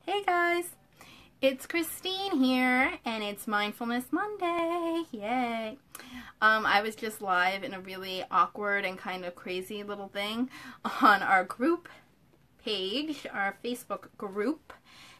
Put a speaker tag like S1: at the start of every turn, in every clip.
S1: Hey guys, it's Christine here, and it's Mindfulness Monday. Yay! I was just live in a really awkward and kind of crazy little thing on our group page, our Facebook group,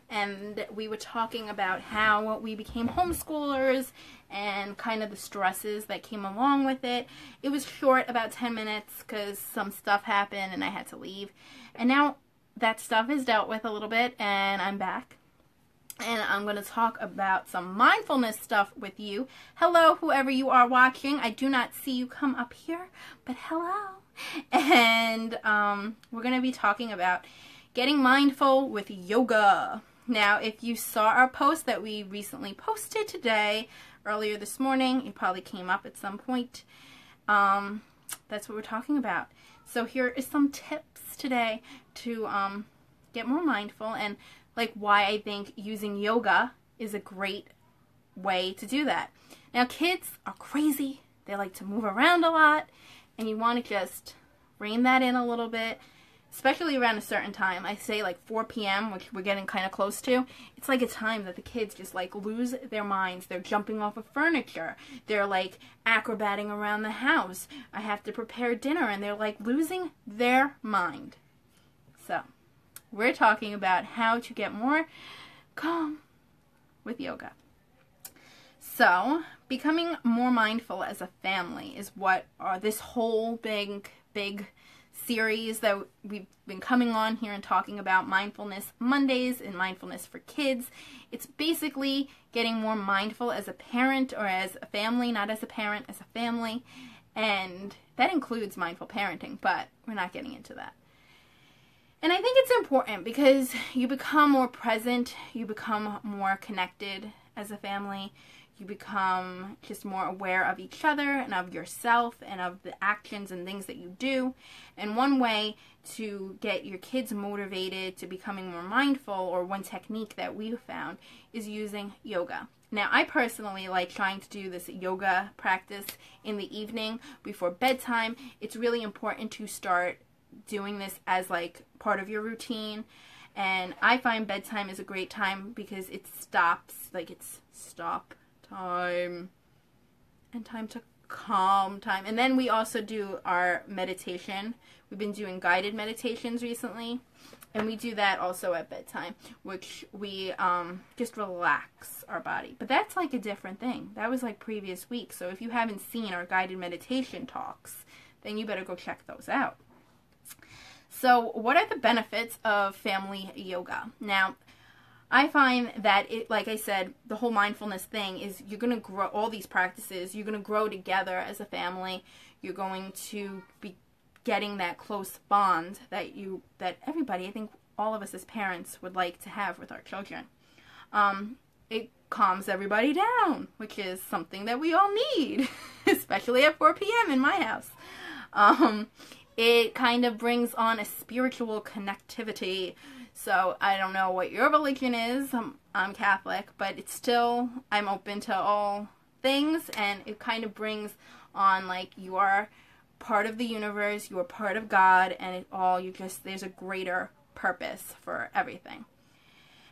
S1: and we were talking about how we became homeschoolers and kind of the stresses that came along with it. It was short, about 10 minutes, because some stuff happened and I had to leave. And now that stuff is dealt with a little bit, and I'm back. And I'm going to talk about some mindfulness stuff with you. Hello, whoever you are watching. I do not see you come up here, but hello. And we're going to be talking about getting mindful with yoga. Now, if you saw our post that we recently posted today, earlier this morning, it probably came up at some point. That's what we're talking about. So here is some tips today to get more mindful, and like why I think using yoga is a great way to do that. Now, kids are crazy. They like to move around a lot, and you want to just rein that in a little bit, especially around a certain time. I say like 4 p.m., which we're getting kind of close to. It's like a time that the kids just like lose their minds. They're jumping off of furniture. They're like acrobating around the house. I have to prepare dinner, and they're like losing their mind. So we're talking about how to get more calm with yoga. So becoming more mindful as a family is what this whole big series that we've been coming on here and talking about, Mindfulness Mondays and Mindfulness for Kids. It's basically getting more mindful as a parent or as a family, not as a parent, as a family. And that includes mindful parenting, but we're not getting into that. And I think it's important because you become more present, you become more connected as a family, you become just more aware of each other and of yourself and of the actions and things that you do. And one way to get your kids motivated to becoming more mindful, or one technique that we've found, is using yoga. Now, I personally like trying to do this yoga practice in the evening before bedtime. It's really important to start doing this as like part of your routine, and I find bedtime is a great time because it stops, like it's stop time and time to calm time. And then we also do our meditation. We've been doing guided meditations recently, and we do that also at bedtime, which we just relax our body. But that's like a different thing. That was like previous week, so if you haven't seen our guided meditation talks, then you better go check those out. So what are the benefits of family yoga? Now, I find that it, like I said, the whole mindfulness thing is you're going to grow all these practices. You're going to grow together as a family. You're going to be getting that close bond that everybody, I think all of us as parents, would like to have with our children. It calms everybody down, which is something that we all need, especially at 4 p.m. in my house. It kind of brings on a spiritual connectivity. So I don't know what your religion is. I'm Catholic, but it's still, I'm open to all things, and it kind of brings on like you are part of the universe, you are part of God, and there's a greater purpose for everything.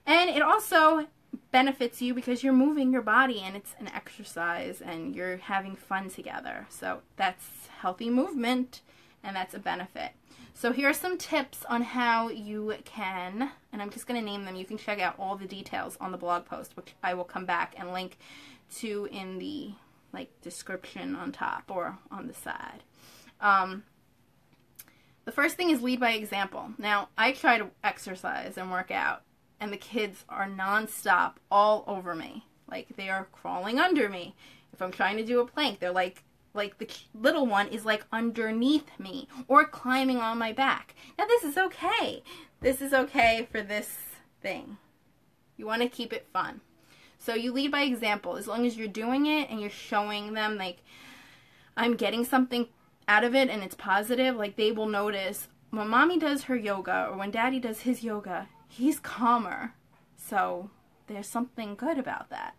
S1: And it also benefits you because you're moving your body, and it's an exercise, and you're having fun together. So that's healthy movement, and that's a benefit. So here are some tips on how you can, and I'm just going to name them. You can check out all the details on the blog post, which I will come back and link to in the description on top or on the side. The first thing is lead by example. Now, I try to exercise and work out, and the kids are nonstop all over me. Like, they are crawling under me. If I'm trying to do a plank, they're like the little one is like underneath me or climbing on my back. Now, this is okay. This is okay for this thing. You want to keep it fun. So you lead by example. As long as you're doing it and you're showing them like I'm getting something out of it and it's positive, like they will notice when mommy does her yoga or when daddy does his yoga, he's calmer. So there's something good about that.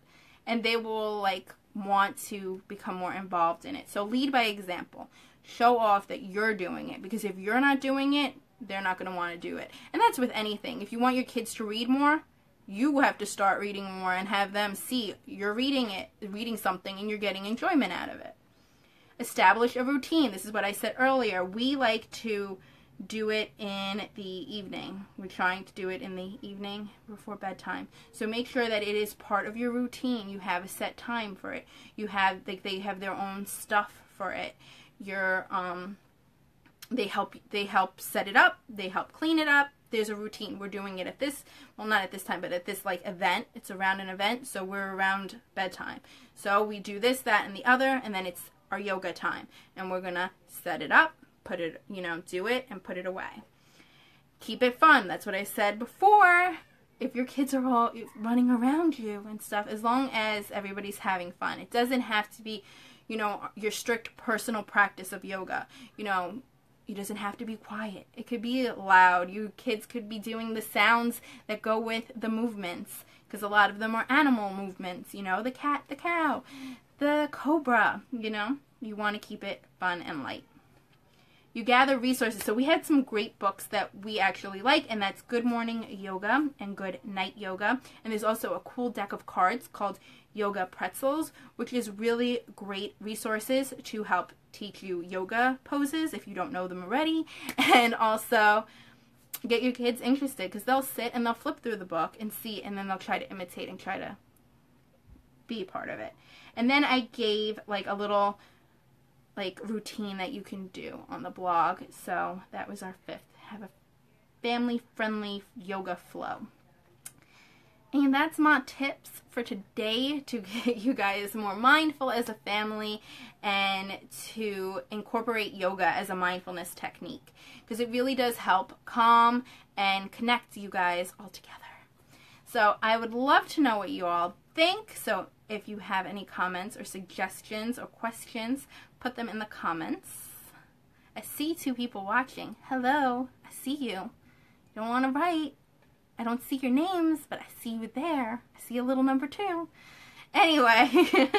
S1: And they will like want to become more involved in it. So lead by example. Show off that you're doing it, because if you're not doing it, they're not going to want to do it. And that's with anything. If you want your kids to read more, You have to start reading more and have them see you're reading something and you're getting enjoyment out of it. Establish a routine. This is what I said earlier. We like to do it in the evening. We're trying to do it in the evening before bedtime. So make sure that it is part of your routine. You have a set time for it. You have, like, they have their own stuff for it. They help set it up. They help clean it up. There's a routine. We're doing it at this, well, not at this time, but at this like event. It's around an event, so we're around bedtime. So we do this, that, and the other, and then it's our yoga time. And we're gonna set it up, put it, do it, and put it away. Keep it fun. That's what I said before. If your kids are all running around you and stuff, as long as everybody's having fun. It doesn't have to be, your strict personal practice of yoga. It doesn't have to be quiet. It could be loud. You kids could be doing the sounds that go with the movements, because a lot of them are animal movements, the cat, the cow, the cobra, You want to keep it fun and light. You gather resources. So we had some great books that we actually like, and that's Good Morning Yoga and Good Night Yoga. And there's also a cool deck of cards called Yoga Pretzels, which is really great resources to help teach you yoga poses if you don't know them already, and also get your kids interested, because they'll sit and they'll flip through the book and see, and then they'll try to imitate and try to be part of it. And then I gave like a little routine that you can do on the blog. So that was our 5th. Have a family-friendly yoga flow. And that's my tips for today to get you guys more mindful as a family and to incorporate yoga as a mindfulness technique, because it really does help calm and connect you guys all together. So I would love to know what you all think. So if you have any comments or suggestions or questions, put them in the comments. I see 2 people watching. Hello, I see you. You don't want to write. I don't see your names, but I see you there. I see a little number 2. Anyway,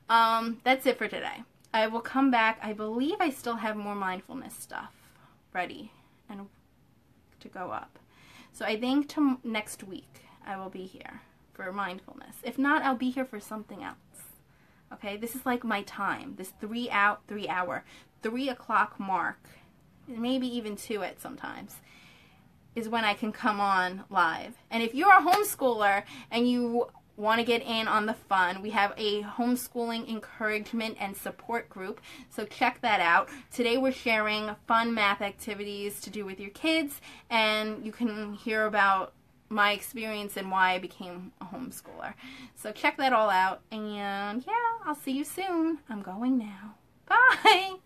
S1: that's it for today. I will come back. I believe I still have more mindfulness stuff ready and to go up. So I think next week I will be here for mindfulness. If not, I'll be here for something else. Okay, this is like my time. This 3 o'clock mark, maybe even 2 at sometimes, is when I can come on live. And if you're a homeschooler and you want to get in on the fun, we have a homeschooling encouragement and support group, so check that out. Today we're sharing fun math activities to do with your kids, and you can hear about my experience and why I became a homeschooler. So check that all out, and yeah, I'll see you soon. I'm going now. Bye!